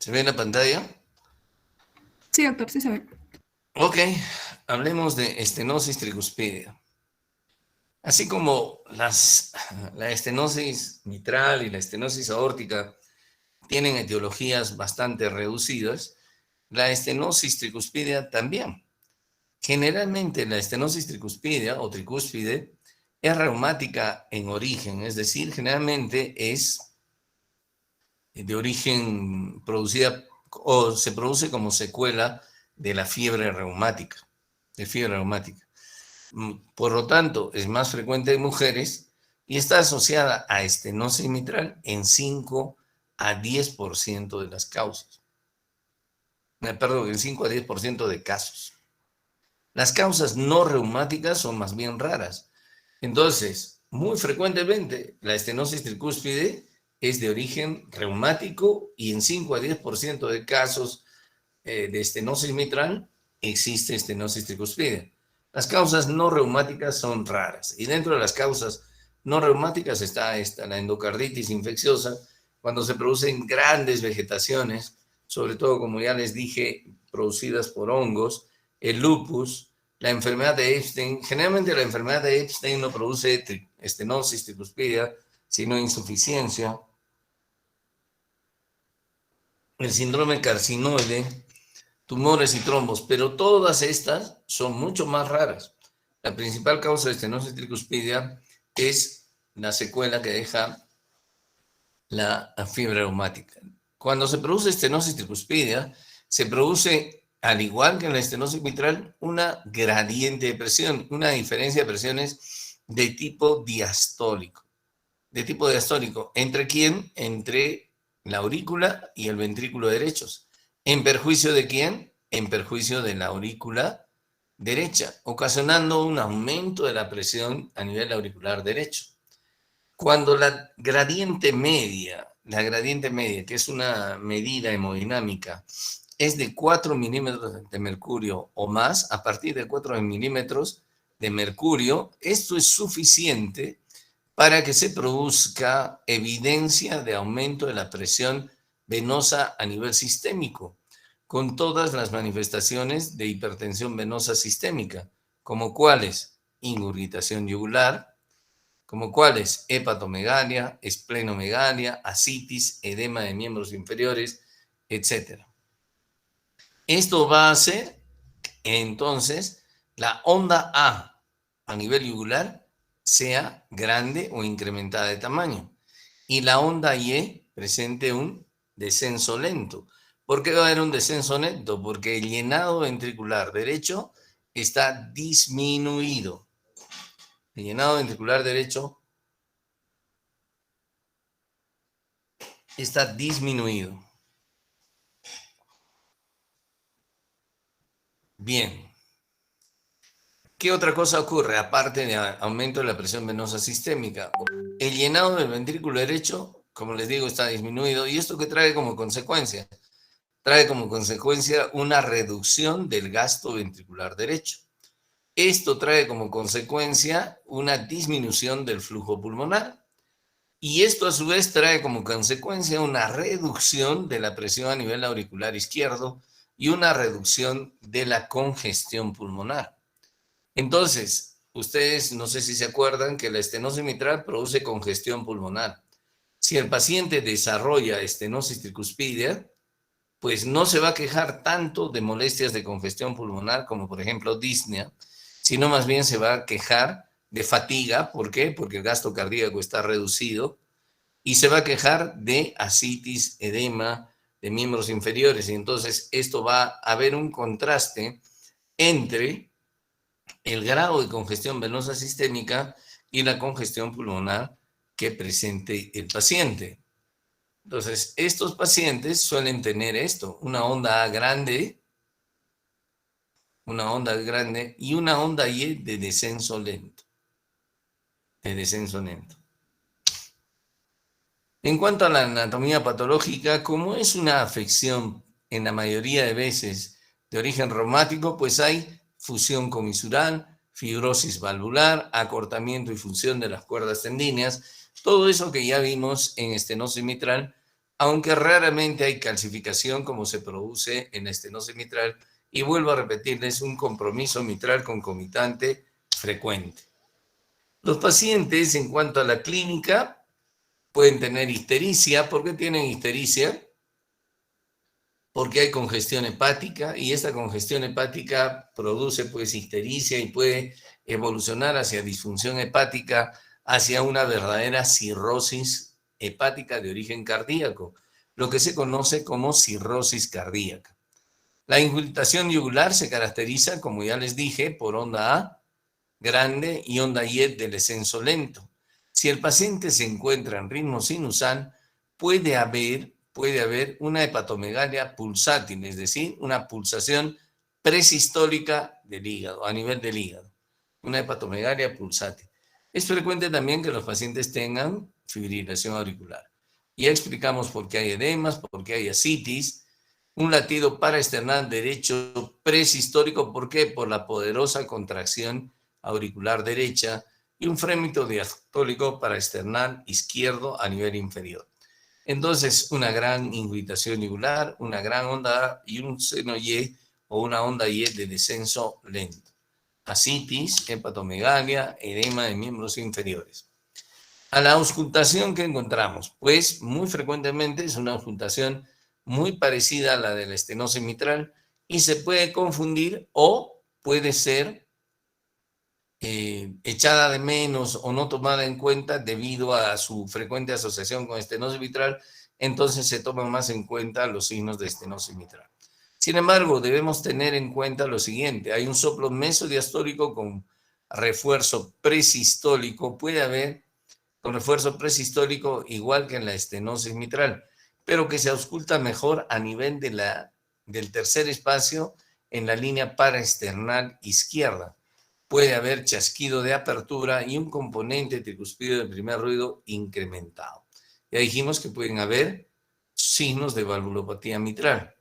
¿Se ve en la pantalla? Sí, doctor, sí se ve. Ok, hablemos de estenosis tricuspidea. Así como la estenosis mitral y la estenosis aórtica tienen etiologías bastante reducidas, la estenosis tricuspidea también. Generalmente la estenosis tricuspidea o tricúspide es reumática en origen, es decir, generalmente es de origen producida o se produce como secuela de la fiebre reumática, de fiebre reumática. Por lo tanto, es más frecuente en mujeres y está asociada a estenosis mitral en 5 a 10% de las causas. Perdón, en 5 a 10% de casos. Las causas no reumáticas son más bien raras. Entonces, muy frecuentemente, la estenosis tricúspide es de origen reumático y en 5 a 10% de casos de estenosis mitral existe estenosis tricúspide. Las causas no reumáticas son raras y dentro de las causas no reumáticas está la endocarditis infecciosa, cuando se producen grandes vegetaciones, sobre todo, como ya les dije, producidas por hongos, el lupus, la enfermedad de Epstein. Generalmente la enfermedad de Epstein no produce estenosis tricúspide, sino insuficiencia. El síndrome carcinoide, tumores y trombos, pero todas estas son mucho más raras. La principal causa de estenosis tricuspidea es la secuela que deja la fiebre reumática. Cuando se produce estenosis tricuspidea, se produce, al igual que en la estenosis mitral, una gradiente de presión, una diferencia de presiones de tipo diastólico. De tipo diastólico. ¿Entre quién? Entre la aurícula y el ventrículo derechos. ¿En perjuicio de quién? En perjuicio de la aurícula derecha, ocasionando un aumento de la presión a nivel auricular derecho. Cuando la gradiente media, que es una medida hemodinámica, es de 4 milímetros de mercurio o más, a partir de 4 milímetros de mercurio, esto es suficiente para que se produzca evidencia de aumento de la presión venosa a nivel sistémico, con todas las manifestaciones de hipertensión venosa sistémica, como cuáles: ingurgitación yugular, como cuáles: hepatomegalia, esplenomegalia, ascitis, edema de miembros inferiores, etc. Esto va a hacer entonces la onda a nivel yugular sea grande o incrementada de tamaño y la onda Y presente un descenso lento. ¿Por qué va a haber un descenso lento? Porque el llenado ventricular derecho está disminuido. El llenado ventricular derecho está disminuido. Bien. ¿Qué otra cosa ocurre aparte de aumento de la presión venosa sistémica? El llenado del ventrículo derecho, como les digo, está disminuido. ¿Y esto qué trae como consecuencia? Trae como consecuencia una reducción del gasto ventricular derecho. Esto trae como consecuencia una disminución del flujo pulmonar. Y esto a su vez trae como consecuencia una reducción de la presión a nivel auricular izquierdo y una reducción de la congestión pulmonar. Entonces, ustedes no sé si se acuerdan que la estenosis mitral produce congestión pulmonar. Si el paciente desarrolla estenosis tricuspidea, pues no se va a quejar tanto de molestias de congestión pulmonar como por ejemplo disnea, sino más bien se va a quejar de fatiga. ¿Por qué? Porque el gasto cardíaco está reducido y se va a quejar de ascitis, edema de miembros inferiores. Y entonces esto va a haber un contraste entre el grado de congestión venosa sistémica y la congestión pulmonar que presente el paciente. Entonces, estos pacientes suelen tener esto: una onda grande y una onda Y de descenso lento, de descenso lento. En cuanto a la anatomía patológica, como es una afección en la mayoría de veces de origen reumático, pues hay fusión comisural, fibrosis valvular, acortamiento y función de las cuerdas tendíneas, todo eso que ya vimos en estenosis mitral, aunque raramente hay calcificación como se produce en la estenosis mitral, y vuelvo a repetirles, un compromiso mitral concomitante frecuente. Los pacientes, en cuanto a la clínica, pueden tener ictericia. ¿Por qué tienen ictericia? Porque hay congestión hepática, y esta congestión hepática produce pues ictericia y puede evolucionar hacia disfunción hepática, hacia una verdadera cirrosis hepática de origen cardíaco, lo que se conoce como cirrosis cardíaca. La ingurgitación yugular se caracteriza, como ya les dije, por onda A grande y onda Y de descenso lento. Si el paciente se encuentra en ritmo sinusal, puede haber una hepatomegalia pulsátil, es decir, una pulsación presistólica del hígado, a nivel del hígado, una hepatomegalia pulsátil. Es frecuente también que los pacientes tengan fibrilación auricular. Ya explicamos por qué hay edemas, por qué hay ascitis, un latido paraesternal derecho presistólico. ¿Por qué? Por la poderosa contracción auricular derecha, y un frémito diastólico paraesternal izquierdo a nivel inferior. Entonces, una gran ingurgitación yugular, una gran onda A y un seno Y o una onda Y de descenso lento. Ascitis, hepatomegalia, edema de miembros inferiores. A la auscultación que encontramos, pues muy frecuentemente es una auscultación muy parecida a la de la estenosis mitral y se puede confundir o puede ser echada de menos o no tomada en cuenta debido a su frecuente asociación con estenosis mitral. Entonces se toman más en cuenta los signos de estenosis mitral. Sin embargo, debemos tener en cuenta lo siguiente: hay un soplo mesodiastólico con refuerzo presistólico, puede haber con refuerzo presistólico igual que en la estenosis mitral, pero que se ausculta mejor a nivel del tercer espacio en la línea paraesternal izquierda. Puede haber chasquido de apertura y un componente tricuspídeo de primer ruido incrementado. Ya dijimos que pueden haber signos de valvulopatía mitral.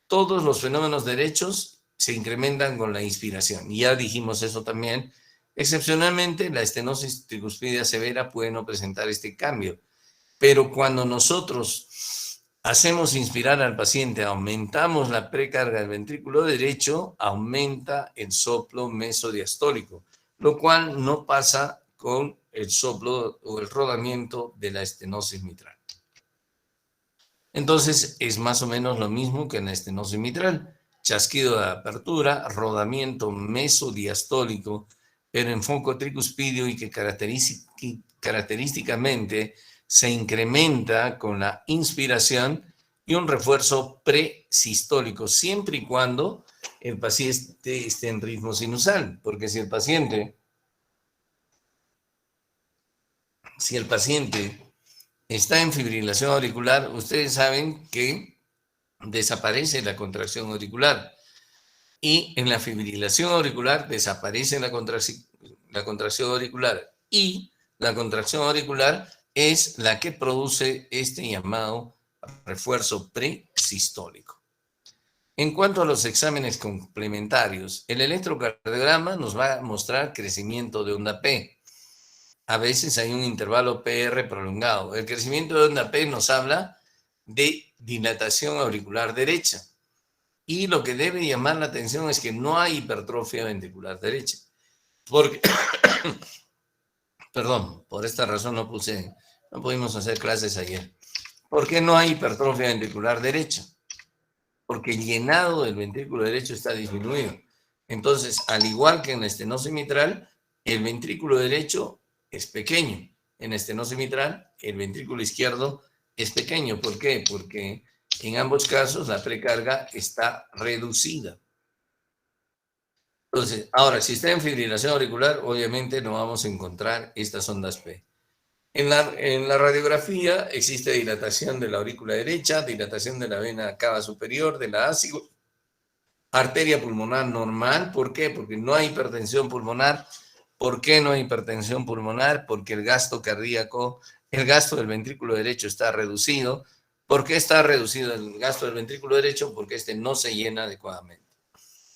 Todos los fenómenos derechos se incrementan con la inspiración. Ya dijimos eso también. Excepcionalmente, la estenosis tricuspidea severa puede no presentar este cambio, pero cuando nosotros hacemos inspirar al paciente, aumentamos la precarga del ventrículo derecho, aumenta el soplo mesodiastólico, lo cual no pasa con el soplo o el rodamiento de la estenosis mitral. Entonces, es más o menos lo mismo que en la estenosis mitral: chasquido de apertura, rodamiento mesodiastólico, pero en foco tricuspidio, y que característicamente se incrementa con la inspiración, y un refuerzo presistólico, siempre y cuando el paciente esté en ritmo sinusal, porque si el paciente está en fibrilación auricular, ustedes saben que desaparece la contracción auricular, y en la fibrilación auricular desaparece la contracción auricular, y la contracción auricular es la que produce este llamado refuerzo presistólico. En cuanto a los exámenes complementarios, el electrocardiograma nos va a mostrar crecimiento de onda P. A veces hay un intervalo PR prolongado. El crecimiento de onda P nos habla de dilatación auricular derecha. Y lo que debe llamar la atención es que no hay hipertrofia ventricular derecha. Porque, perdón, por esta razón no pudimos hacer clases ayer. ¿Por qué no hay hipertrofia ventricular derecha? Porque el llenado del ventrículo derecho está disminuido. Entonces, al igual que en la estenosis mitral, el ventrículo derecho es pequeño. En la estenosis mitral, el ventrículo izquierdo es pequeño. ¿Por qué? Porque en ambos casos la precarga está reducida. Entonces, ahora, si está en fibrilación auricular, obviamente no vamos a encontrar estas ondas P. En la radiografía existe dilatación de la aurícula derecha, dilatación de la vena cava superior, de la ácido, arteria pulmonar normal. ¿Por qué? Porque no hay hipertensión pulmonar. ¿Por qué no hay hipertensión pulmonar? Porque el gasto cardíaco, el gasto del ventrículo derecho está reducido. ¿Por qué está reducido el gasto del ventrículo derecho? Porque este no se llena adecuadamente.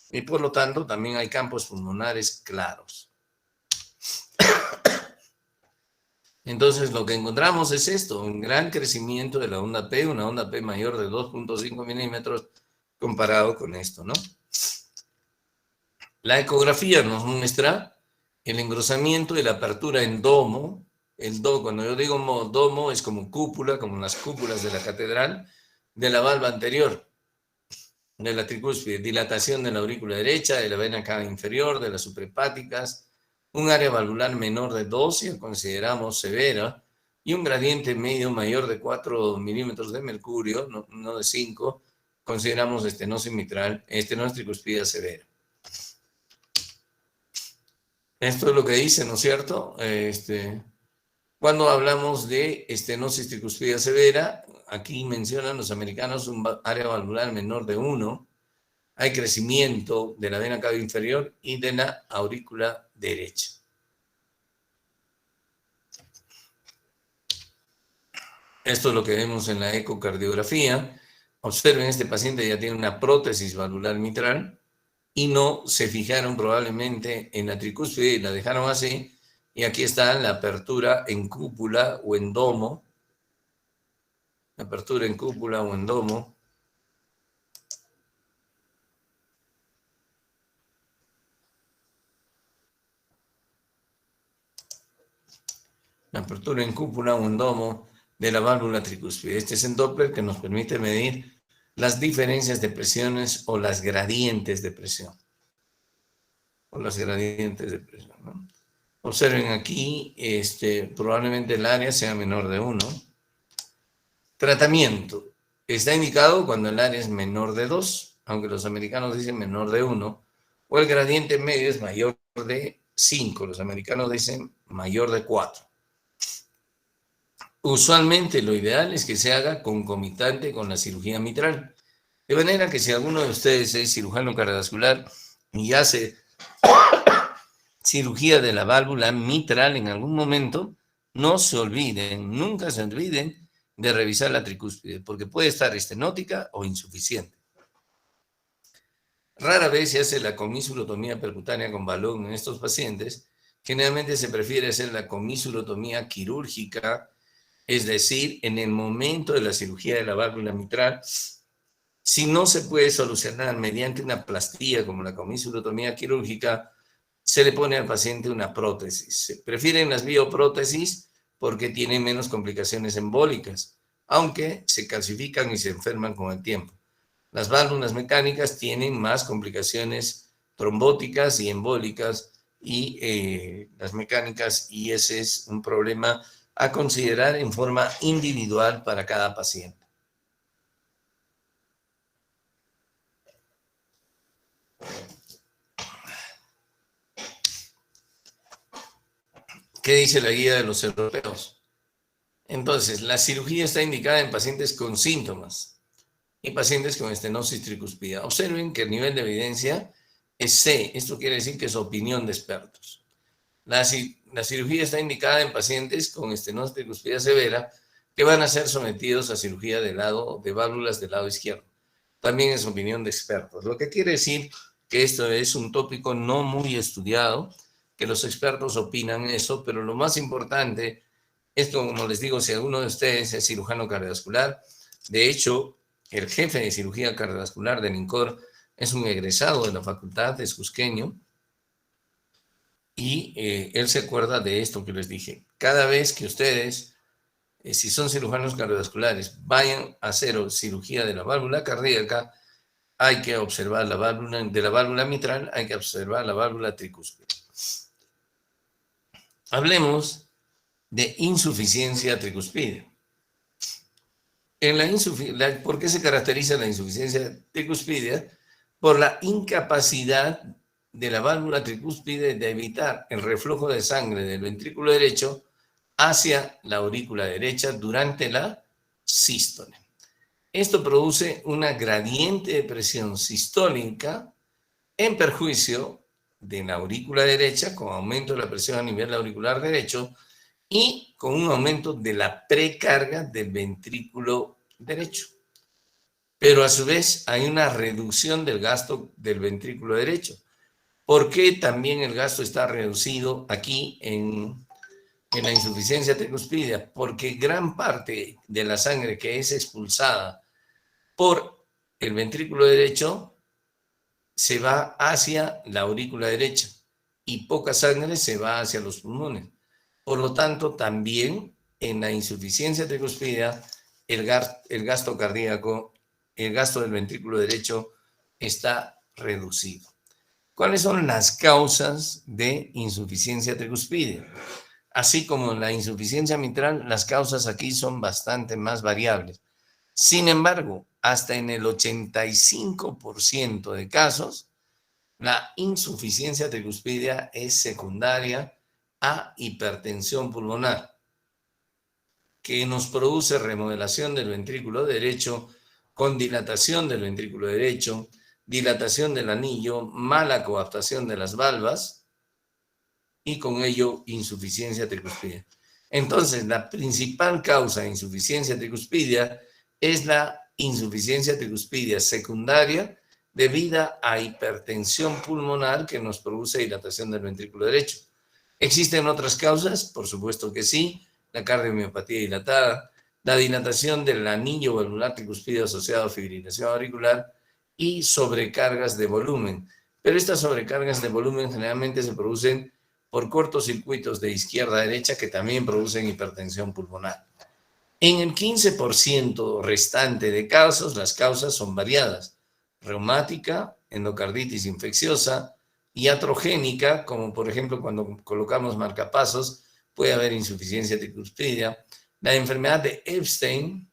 Y por lo tanto, también hay campos pulmonares claros. Entonces, lo que encontramos es esto, un gran crecimiento de la onda P, una onda P mayor de 2.5 milímetros comparado con esto, ¿no? La ecografía nos muestra el engrosamiento y la apertura en domo. Cuando yo digo domo, es como cúpula, como las cúpulas de la catedral, de la valva anterior, de la tricúspide, dilatación de la aurícula derecha, de la vena cava inferior, de las suprahepáticas, un área valvular menor de 12, consideramos severa, y un gradiente medio mayor de 4 milímetros de mercurio, no de 5, consideramos estenosis mitral, estenosis tricuspidea severa. Esto es lo que dice, ¿no es cierto? Cuando hablamos de estenosis tricuspidea severa, aquí mencionan los americanos un área valvular menor de 1, hay crecimiento de la vena cava inferior y de la aurícula derecha. Esto es lo que vemos en la ecocardiografía. Observen, este paciente ya tiene una prótesis valvular mitral y no se fijaron probablemente en la tricúspide y la dejaron así. Y aquí está la apertura en cúpula o en domo. La apertura en cúpula o en domo. La apertura en cúpula o en domo de la válvula tricúspide. Este es el Doppler que nos permite medir las diferencias de presiones o las gradientes de presión. ¿No? Observen aquí, probablemente el área sea menor de 1. Tratamiento. Está indicado cuando el área es menor de 2, aunque los americanos dicen menor de 1, o el gradiente medio es mayor de 5, los americanos dicen mayor de 4. Usualmente lo ideal es que se haga concomitante con la cirugía mitral, de manera que si alguno de ustedes es cirujano cardiovascular y hace cirugía de la válvula mitral en algún momento, no se olviden, nunca se olviden de revisar la tricúspide, porque puede estar estenótica o insuficiente. Rara vez se hace la comisulotomía percutánea con balón en estos pacientes. Generalmente se prefiere hacer la comisulotomía quirúrgica, es decir, en el momento de la cirugía de la válvula mitral. Si no se puede solucionar mediante una plastía como la comisulotomía quirúrgica, se le pone al paciente una prótesis. Se prefieren las bioprótesis porque tienen menos complicaciones embólicas, aunque se calcifican y se enferman con el tiempo. Las válvulas mecánicas tienen más complicaciones trombóticas y embólicas y las mecánicas, y ese es un problema a considerar en forma individual para cada paciente. ¿Qué dice la guía de los europeos? Entonces, la cirugía está indicada en pacientes con síntomas y pacientes con estenosis tricuspidea. Observen que el nivel de evidencia es C. Esto quiere decir que es opinión de expertos. La cirugía está indicada en pacientes con estenosis tricuspidea severa que van a ser sometidos a cirugía de válvulas del lado izquierdo. También es opinión de expertos. Lo que quiere decir que esto es un tópico no muy estudiado, que los expertos opinan eso, pero lo más importante es, como les digo, si alguno de ustedes es cirujano cardiovascular, de hecho, el jefe de cirugía cardiovascular del INCOR es un egresado de la facultad, es cusqueño, y él se acuerda de esto que les dije. Cada vez que ustedes, si son cirujanos cardiovasculares, vayan a hacer cirugía de la válvula cardíaca, hay que observar la válvula de la válvula mitral, hay que observar la válvula tricúspide. Hablemos de insuficiencia tricuspidea. ¿Por qué se caracteriza la insuficiencia tricuspidea? Por la incapacidad de la válvula tricúspide de evitar el reflujo de sangre del ventrículo derecho hacia la aurícula derecha durante la sístole. Esto produce una gradiente de presión sistólica en perjuicio de la aurícula derecha, con aumento de la presión a nivel auricular derecho y con un aumento de la precarga del ventrículo derecho. Pero a su vez hay una reducción del gasto del ventrículo derecho. ¿Por qué también el gasto está reducido aquí en en la insuficiencia tricuspidia, porque gran parte de la sangre que es expulsada por el ventrículo derecho se va hacia la aurícula derecha y poca sangre se va hacia los pulmones. Por lo tanto, también en la insuficiencia tricuspidia, el gasto cardíaco, el gasto del ventrículo derecho está reducido. ¿Cuáles son las causas de insuficiencia tricuspidia? Así como en la insuficiencia mitral, las causas aquí son bastante más variables. Sin embargo, hasta en el 85% de casos, la insuficiencia tricuspidia es secundaria a hipertensión pulmonar, que nos produce remodelación del ventrículo derecho con dilatación del ventrículo derecho, dilatación del anillo, mala coaptación de las valvas y con ello insuficiencia tricuspidia. Entonces, la principal causa de insuficiencia tricuspidia es la insuficiencia tricuspidia secundaria debida a hipertensión pulmonar que nos produce dilatación del ventrículo derecho. ¿Existen otras causas? Por supuesto que sí. La cardiomiopatía dilatada, la dilatación del anillo valvular tricuspidio asociado a fibrilación auricular y sobrecargas de volumen. Pero estas sobrecargas de volumen generalmente se producen por cortocircuitos de izquierda a derecha que también producen hipertensión pulmonar. En el 15% restante de casos, las causas son variadas: reumática, endocarditis infecciosa, iatrogénica, como por ejemplo cuando colocamos marcapasos, puede haber insuficiencia tricuspidia. La enfermedad de Epstein,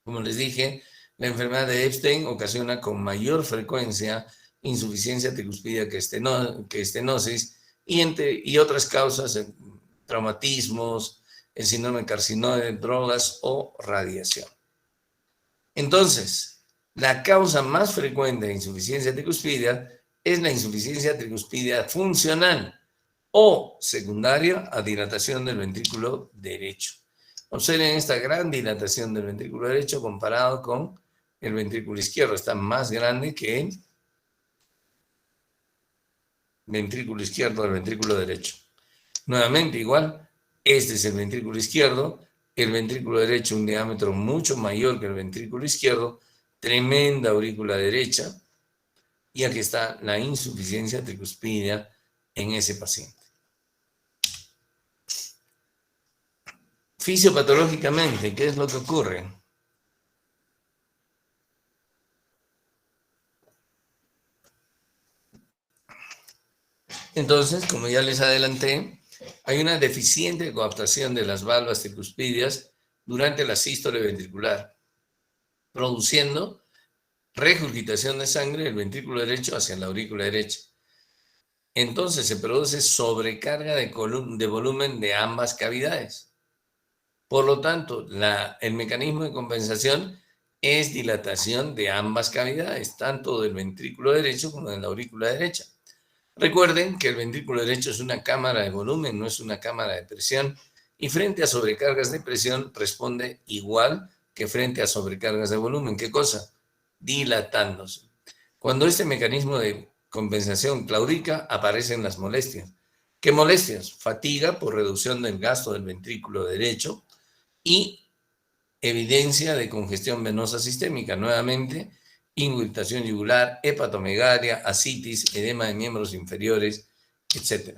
como les dije, la enfermedad de Epstein ocasiona con mayor frecuencia insuficiencia tricuspidia que estenosis y otras causas, traumatismos, el síndrome carcinoide de drogas o radiación. Entonces, la causa más frecuente de insuficiencia tricuspidia es la insuficiencia tricuspidia funcional o secundaria a dilatación del ventrículo derecho. Observen esta gran dilatación del ventrículo derecho comparado con el ventrículo izquierdo. Está más grande que el ventrículo izquierdo del ventrículo derecho. Nuevamente, igual, este es el ventrículo izquierdo, el ventrículo derecho un diámetro mucho mayor que el ventrículo izquierdo, tremenda aurícula derecha, y aquí está la insuficiencia tricuspidia en ese paciente. Fisiopatológicamente, ¿qué es lo que ocurre? Entonces, como ya les adelanté, hay una deficiente coaptación de las valvas tricuspidias durante la sístole ventricular, produciendo regurgitación de sangre del ventrículo derecho hacia la aurícula derecha. Entonces se produce sobrecarga de volumen de ambas cavidades. Por lo tanto, el mecanismo de compensación es dilatación de ambas cavidades, tanto del ventrículo derecho como de la aurícula derecha. Recuerden que el ventrículo derecho es una cámara de volumen, no es una cámara de presión, y frente a sobrecargas de presión responde igual que frente a sobrecargas de volumen. ¿Qué cosa? Dilatándose. Cuando este mecanismo de compensación claudica, aparecen las molestias. ¿Qué molestias? Fatiga por reducción del gasto del ventrículo derecho y evidencia de congestión venosa sistémica. Nuevamente, ingurgitación yugular, hepatomegalia, ascitis, edema de miembros inferiores, etc.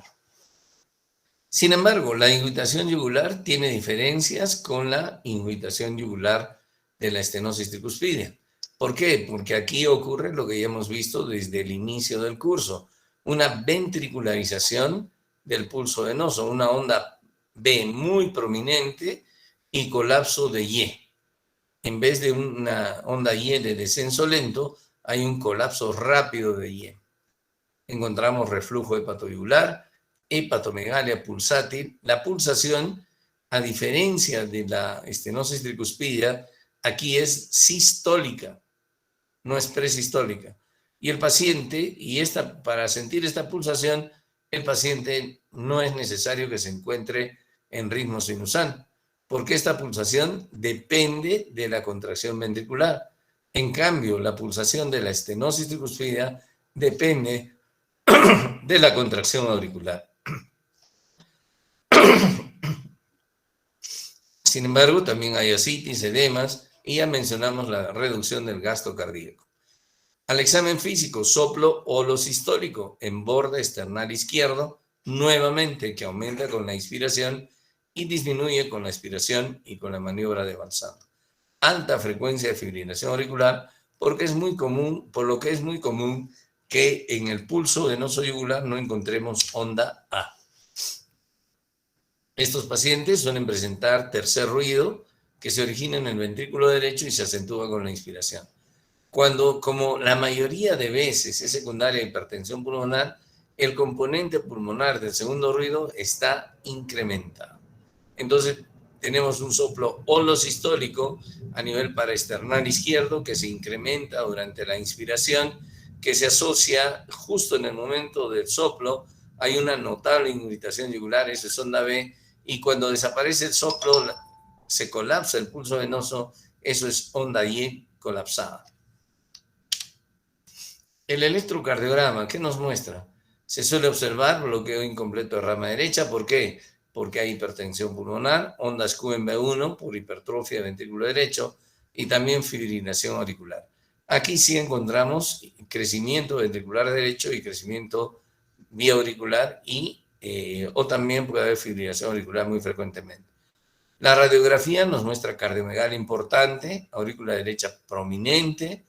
Sin embargo, la ingurgitación yugular tiene diferencias con la ingurgitación yugular de la estenosis tricuspidia. ¿Por qué? Porque aquí ocurre lo que ya hemos visto desde el inicio del curso, una ventricularización del pulso venoso, una onda B muy prominente y colapso de Y. En vez de una onda Y de descenso lento, hay un colapso rápido de Y. Encontramos reflujo hepatoyugular, hepatomegalia pulsátil. La pulsación, a diferencia de la estenosis tricuspidia, aquí es sistólica, no es presistólica. Y el paciente, para sentir esta pulsación, el paciente no es necesario que se encuentre en ritmo sinusal, porque esta pulsación depende de la contracción ventricular. En cambio, la pulsación de la estenosis tricuspidia depende de la contracción auricular. Sin embargo, también hay ascitis, edemas, y ya mencionamos la reducción del gasto cardíaco. Al examen físico, soplo holosistólico en borde external izquierdo, nuevamente que aumenta con la inspiración y disminuye con la expiración y con la maniobra de Balsamo. Alta frecuencia de fibrilación auricular, porque es muy común, por lo que es muy común que en el pulso venoso yugular no encontremos onda A. Estos pacientes suelen presentar tercer ruido que se origina en el ventrículo derecho y se acentúa con la inspiración. Cuando, como la mayoría de veces es secundaria a hipertensión pulmonar, el componente pulmonar del segundo ruido está incrementado. Entonces, tenemos un soplo holosistólico a nivel paraesternal izquierdo que se incrementa durante la inspiración, que se asocia justo en el momento del soplo. Hay una notable irritación yugular, eso es onda B, y cuando desaparece el soplo, se colapsa el pulso venoso, eso es onda Y colapsada. El electrocardiograma, ¿qué nos muestra? Se suele observar bloqueo incompleto de rama derecha. ¿Por qué? Porque hay hipertensión pulmonar, ondas Q en B1 por hipertrofia del ventrículo derecho y también fibrilación auricular. Aquí sí encontramos crecimiento ventricular derecho y crecimiento vía auricular o también puede haber fibrilación auricular muy frecuentemente. La radiografía nos muestra cardiomegalia importante, aurícula derecha prominente,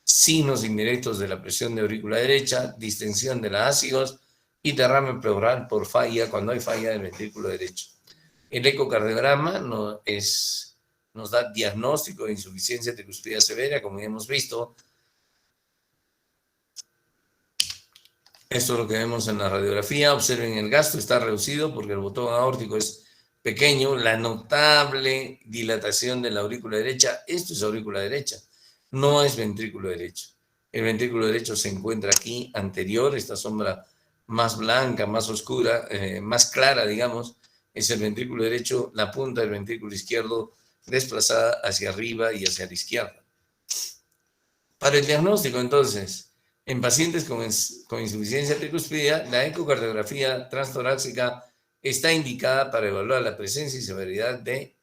signos indirectos de la presión de aurícula derecha, distensión de la ácidos y derrame pleural por falla cuando hay falla del ventrículo derecho. El ecocardiograma nos da diagnóstico de insuficiencia tricuspidea severa, como ya hemos visto. Esto es lo que vemos en la radiografía. Observen el gasto, está reducido porque el botón aórtico es pequeño. La notable dilatación de la aurícula derecha, esto es aurícula derecha, no es ventrículo derecho. El ventrículo derecho se encuentra aquí anterior, esta sombra más blanca, más oscura, más clara, digamos, es el ventrículo derecho, la punta del ventrículo izquierdo desplazada hacia arriba y hacia la izquierda. Para el diagnóstico, entonces, en pacientes con insuficiencia tricuspidea, la ecocardiografía transtorácica está indicada para evaluar la presencia y severidad de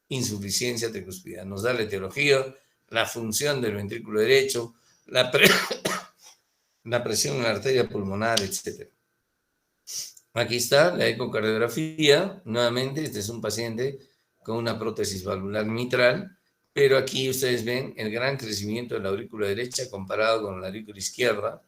insuficiencia tricuspidea. Nos da la etiología, la función del ventrículo derecho, la presión en la arteria pulmonar, etc. Aquí está la ecocardiografía. Nuevamente, este es un paciente con una prótesis valvular mitral, pero aquí ustedes ven el gran crecimiento de la aurícula derecha comparado con la aurícula izquierda.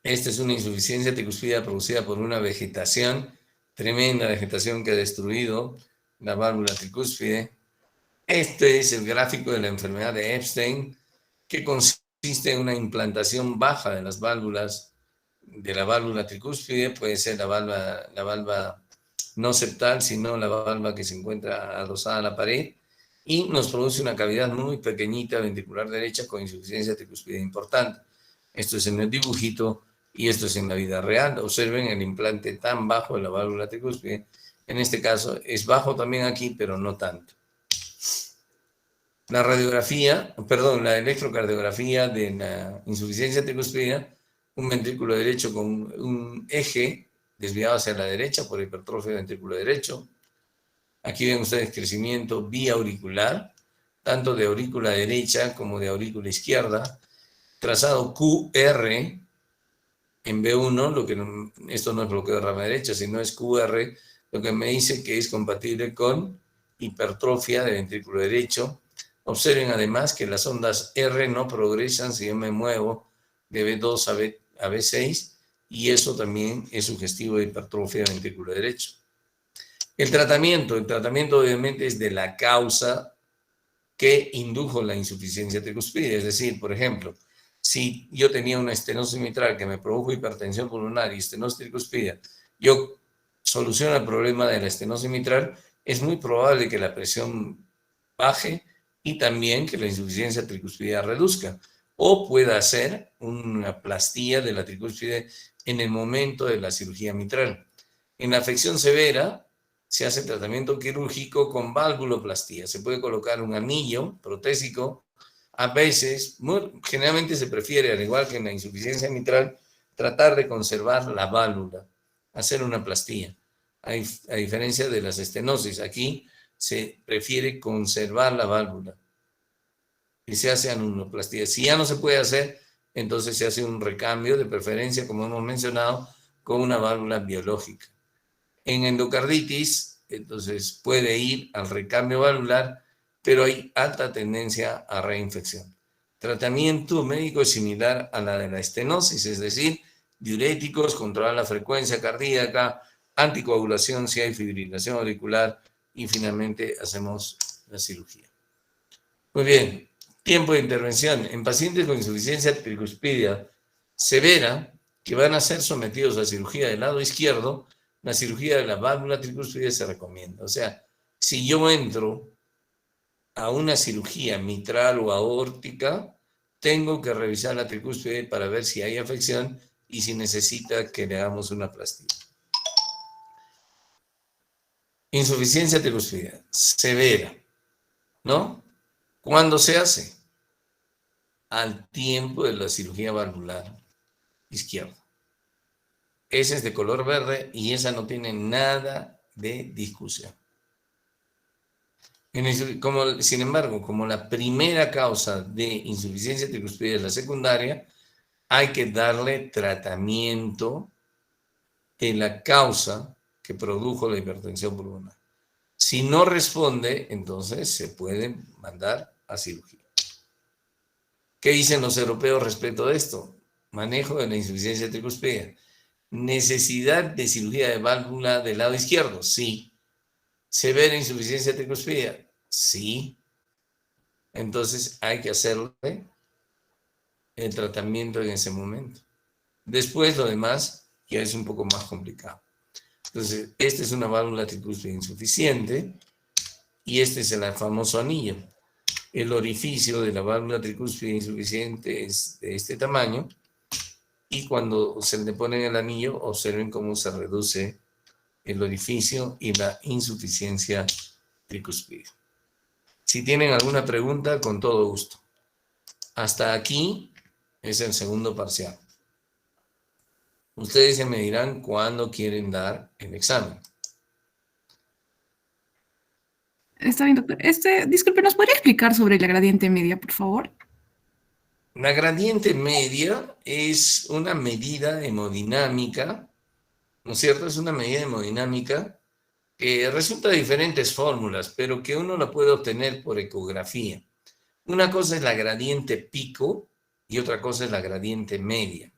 Esta es una insuficiencia tricuspidea producida por una vegetación, tremenda vegetación que ha destruido la válvula tricúspide. Este es el gráfico de la enfermedad de Epstein, que consiste en una implantación baja de las válvulas, de la válvula tricúspide, puede ser la válvula no septal, sino la válvula que se encuentra adosada a la pared, y nos produce una cavidad muy pequeñita ventricular derecha con insuficiencia tricúspide importante. Esto es en el dibujito y esto es en la vida real. Observen el implante tan bajo de la válvula tricúspide. En este caso es bajo también aquí, pero no tanto. La radiografía, perdón, la electrocardiografía de la insuficiencia tricúspide, un ventrículo derecho con un eje desviado hacia la derecha por hipertrofia del ventrículo derecho. Aquí ven ustedes crecimiento vía auricular, tanto de aurícula derecha como de aurícula izquierda. Trazado QR en B1, esto no es bloqueo de rama derecha, sino es QR, lo que me dice que es compatible con hipertrofia de ventrículo derecho. Observen además que las ondas R no progresan si yo me muevo de B2 a B6, y eso también es sugestivo de hipertrofia del ventrículo derecho. El tratamiento obviamente es de la causa que indujo la insuficiencia tricuspidea, es decir, por ejemplo, si yo tenía una estenosis mitral que me produjo hipertensión pulmonar y estenosis tricuspidea, yo soluciono el problema de la estenosis mitral, es muy probable que la presión baje y también que la insuficiencia tricuspidea reduzca, o pueda hacer una plastía de la tricúspide en el momento de la cirugía mitral. En la afección severa se hace tratamiento quirúrgico con valvuloplastía. Se puede colocar un anillo protésico. A veces, generalmente se prefiere, al igual que en la insuficiencia mitral, tratar de conservar la válvula. hacer una plastía. A diferencia de las estenosis, aquí se prefiere conservar la válvula y se hace anunoplastía. Si ya no se puede hacer, entonces se hace un recambio, de preferencia, como hemos mencionado, con una válvula biológica. En endocarditis, entonces puede ir al recambio valvular, pero hay alta tendencia a reinfección. Tratamiento médico es similar a la de la estenosis, es decir, diuréticos, controlar la frecuencia cardíaca, anticoagulación si hay fibrilación auricular y finalmente hacemos la cirugía. Muy bien, tiempo de intervención. En pacientes con insuficiencia tricuspidia severa que van a ser sometidos a cirugía del lado izquierdo, la cirugía de la válvula tricuspidia se recomienda. O sea, si yo entro a una cirugía mitral o aórtica, tengo que revisar la tricuspide para ver si hay afección y si necesita que le hagamos una plastía. Insuficiencia tricuspidea severa, ¿no? ¿Cuándo se hace? Al tiempo de la cirugía valvular izquierda. Esa es de color verde y esa no tiene nada de discusión. Sin embargo, como la primera causa de insuficiencia tricuspidea es la secundaria, hay que darle tratamiento de la causa que produjo la hipertensión pulmonar. Si no responde, entonces se puede mandar a cirugía. ¿Qué dicen los europeos respecto de esto? Manejo de la insuficiencia tricuspidea. ¿Necesidad de cirugía de válvula del lado izquierdo? Sí. ¿Severa insuficiencia tricuspidea? Sí. Entonces hay que hacerle el tratamiento en ese momento. Después lo demás ya es un poco más complicado. Entonces, esta es una válvula tricuspidea insuficiente y este es el famoso anillo. El orificio de la válvula tricuspidea insuficiente es de este tamaño y cuando se le pone el anillo, observen cómo se reduce el orificio y la insuficiencia tricuspidea. Si tienen alguna pregunta, con todo gusto. Hasta aquí es el segundo parcial. Ustedes ya me dirán cuándo quieren dar el examen. Está bien, doctor. Disculpe, ¿nos podría explicar sobre la gradiente media, por favor? La gradiente media es una medida hemodinámica, ¿no es cierto? Es una medida hemodinámica que resulta de diferentes fórmulas, pero que uno la puede obtener por ecografía. Una cosa es la gradiente pico y otra cosa es la gradiente media.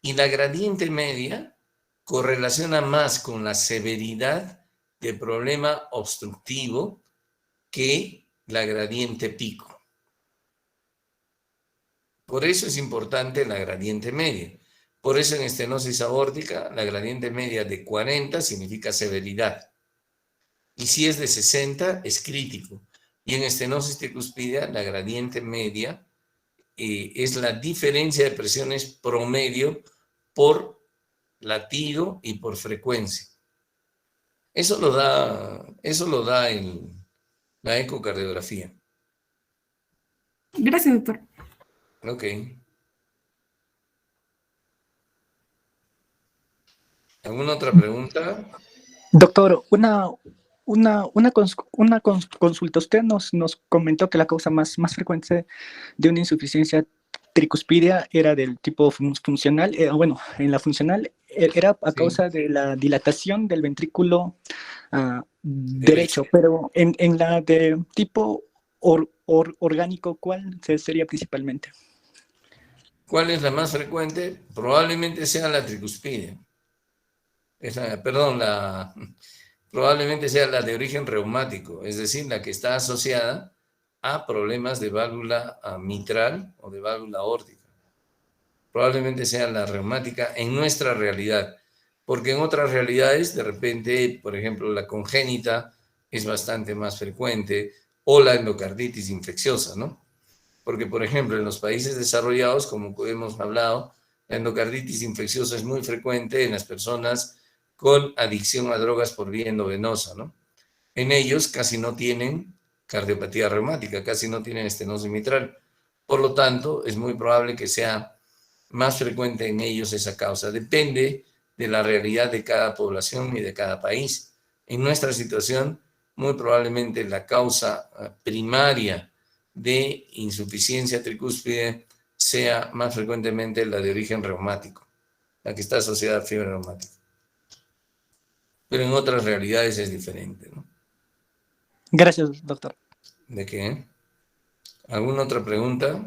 Y la gradiente media correlaciona más con la severidad del problema obstructivo que la gradiente pico. Por eso es importante la gradiente media. Por eso en estenosis aórtica, la gradiente media de 40 significa severidad. Y si es de 60, es crítico. Y en estenosis tricuspidea, la gradiente media es la diferencia de presiones promedio por latido y por frecuencia. Eso lo da la ecocardiografía. Gracias, doctor. Ok. ¿Alguna otra pregunta? Doctor, consulta. Usted nos comentó que la causa más frecuente de una insuficiencia tricuspidia era del tipo funcional. Bueno, en la funcional era a causa de la dilatación del ventrículo derecho, pero en la de tipo orgánico, ¿cuál sería principalmente? ¿Cuál es la más frecuente? Probablemente sea la tricuspidia. Probablemente sea la de origen reumático, es decir, la que está asociada a problemas de válvula mitral o de válvula aórtica. Probablemente sea la reumática en nuestra realidad, porque en otras realidades, de repente, por ejemplo, la congénita es bastante más frecuente o la endocarditis infecciosa, ¿no? Porque, por ejemplo, en los países desarrollados, como hemos hablado, la endocarditis infecciosa es muy frecuente en las personas con adicción a drogas por vía endovenosa, ¿no? En ellos casi no tienen cardiopatía reumática, casi no tienen estenosis mitral. Por lo tanto, es muy probable que sea más frecuente en ellos esa causa. Depende de la realidad de cada población y de cada país. En nuestra situación, muy probablemente la causa primaria de insuficiencia tricúspide sea más frecuentemente la de origen reumático, la que está asociada a fiebre reumática. Pero en otras realidades es diferente, ¿no? Gracias, doctor. ¿De qué? ¿Alguna otra pregunta?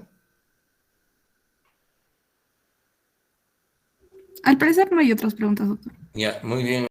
Al parecer no hay otras preguntas, doctor. Ya, muy bien.